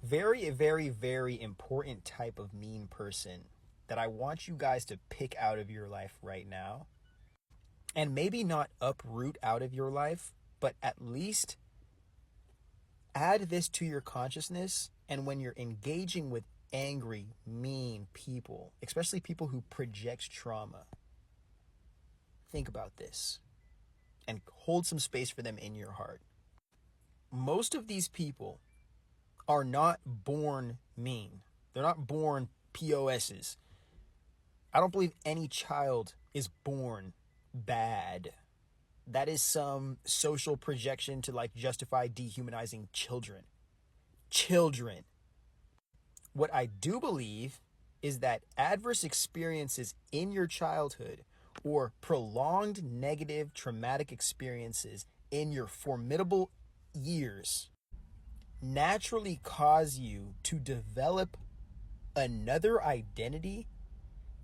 Very, very, very important type of mean person that I want you guys to pick out of your life right now. And maybe not uproot out of your life, but at least add this to your consciousness. And when you're engaging with angry, mean people, especially people who project trauma, think about this and hold some space for them in your heart. Most of these people are not born mean. They're not born POSs. I don't believe any child is born bad. That is some social projection to like justify dehumanizing children. Children. What I do believe is that adverse experiences in your childhood or prolonged negative traumatic experiences in your formidable years naturally cause you to develop another identity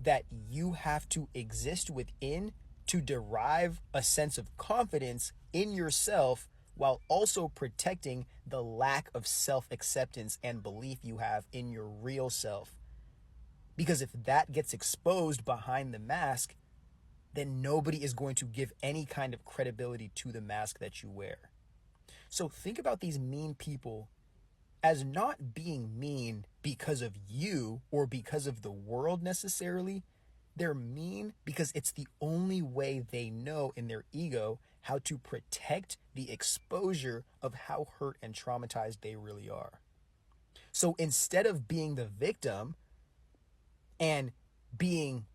that you have to exist within to derive a sense of confidence in yourself while also protecting the lack of self-acceptance and belief you have in your real self. Because if that gets exposed behind the mask, then nobody is going to give any kind of credibility to the mask that you wear. So think about these mean people as not being mean because of you or because of the world necessarily. They're mean because it's the only way they know in their ego how to protect the exposure of how hurt and traumatized they really are. So instead of being the victim and being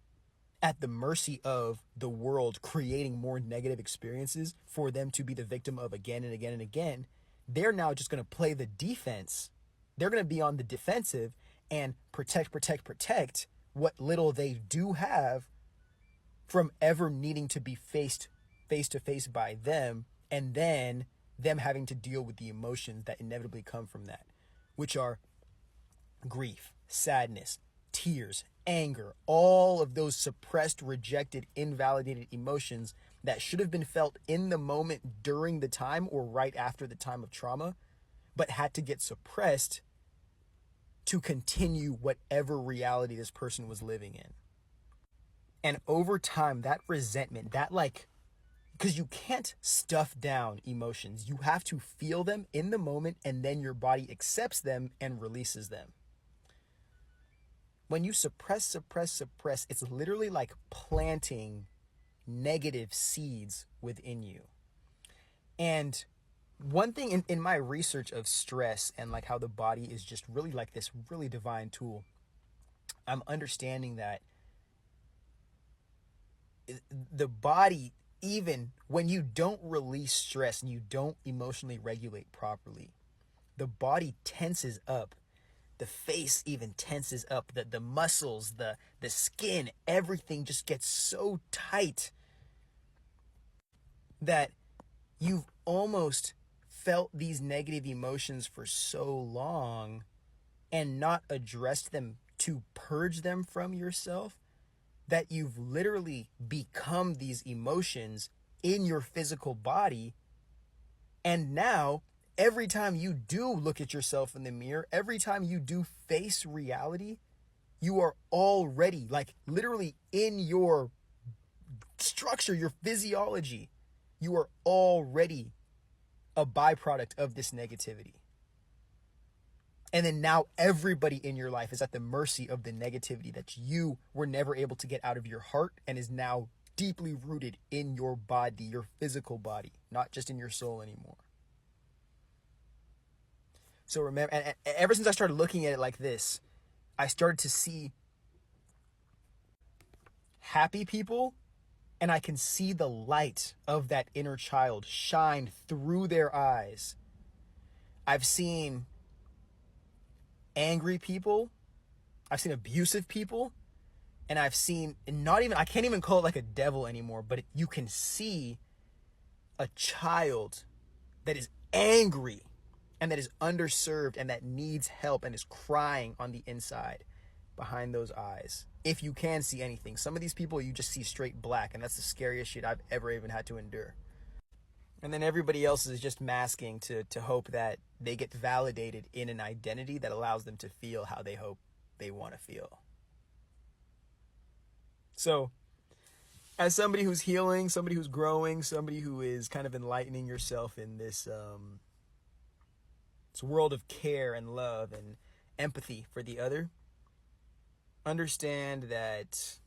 at the mercy of the world creating more negative experiences for them to be the victim of again and again and again, they're now just going to play the defense. They're going to be on the defensive and protect what little they do have from ever needing to be faced face to face by them, and then them having to deal with the emotions that inevitably come from that, which are grief, sadness, tears, anger, all of those suppressed, rejected, invalidated emotions that should have been felt in the moment during the time or right after the time of trauma, but had to get suppressed to continue whatever reality this person was living in. And over time, that resentment, because you can't stuff down emotions. You have to feel them in the moment, and then your body accepts them and releases them. When you suppress, it's literally like planting negative seeds within you. And one thing in my research of stress and like how the body is just really like this really divine tool, I'm understanding that the body, even when you don't release stress and you don't emotionally regulate properly, the body tenses up. The face even tenses up, the muscles, the skin, everything just gets so tight that you've almost felt these negative emotions for so long and not addressed them to purge them from yourself that you've literally become these emotions in your physical body. And now every time you do look at yourself in the mirror, every time you do face reality, you are already like literally in your structure, your physiology, you are already a byproduct of this negativity. And then now everybody in your life is at the mercy of the negativity that you were never able to get out of your heart and is now deeply rooted in your body, your physical body, not just in your soul anymore. So remember, and ever since I started looking at it like this, I started to see happy people, and I can see the light of that inner child shine through their eyes. I've seen angry people, I've seen abusive people, and I've seen I can't even call it like a devil anymore, but you can see a child that is angry and that is underserved and that needs help and is crying on the inside behind those eyes. If you can see anything. Some of these people you just see straight black, and that's the scariest shit I've ever even had to endure. And then everybody else is just masking to hope that they get validated in an identity that allows them to feel how they hope they want to feel. So, as somebody who's healing, somebody who's growing, somebody who is kind of enlightening yourself in this world of care and love and empathy for the other, understand that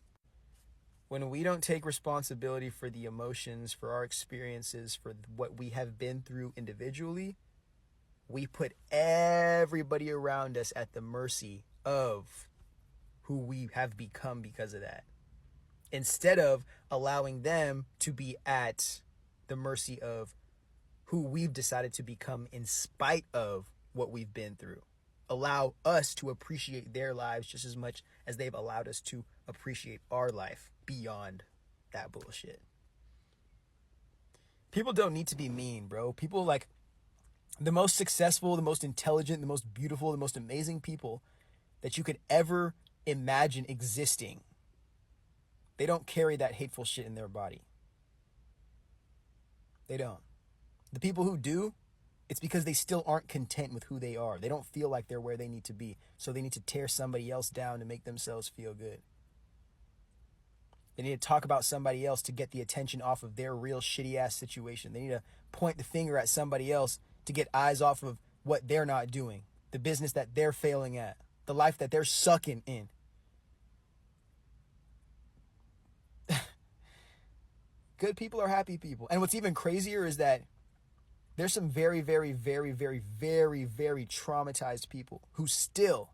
when we don't take responsibility for the emotions, for our experiences, for what we have been through individually, we put everybody around us at the mercy of who we have become because of that, instead of allowing them to be at the mercy of who we've decided to become in spite of what we've been through. Allow us to appreciate their lives just as much as they've allowed us to appreciate our life beyond that bullshit. People don't need to be mean, bro. People, like, the most successful, the most intelligent, the most beautiful, the most amazing people that you could ever imagine existing, they don't carry that hateful shit in their body. They don't. The people who do, it's because they still aren't content with who they are. They don't feel like they're where they need to be. So they need to tear somebody else down to make themselves feel good. They need to talk about somebody else to get the attention off of their real shitty ass situation. They need to point the finger at somebody else to get eyes off of what they're not doing, the business that they're failing at, the life that they're sucking in. Good people are happy people. And what's even crazier is that there's some very, very, very, very, very, very traumatized people who still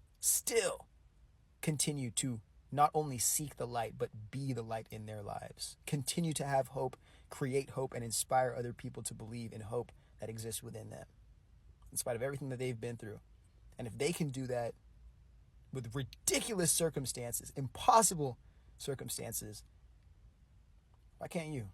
continue to not only seek the light, but be the light in their lives. Continue to have hope, create hope, and inspire other people to believe in hope that exists within them, in spite of everything that they've been through. And if they can do that with ridiculous circumstances, impossible circumstances, why can't you?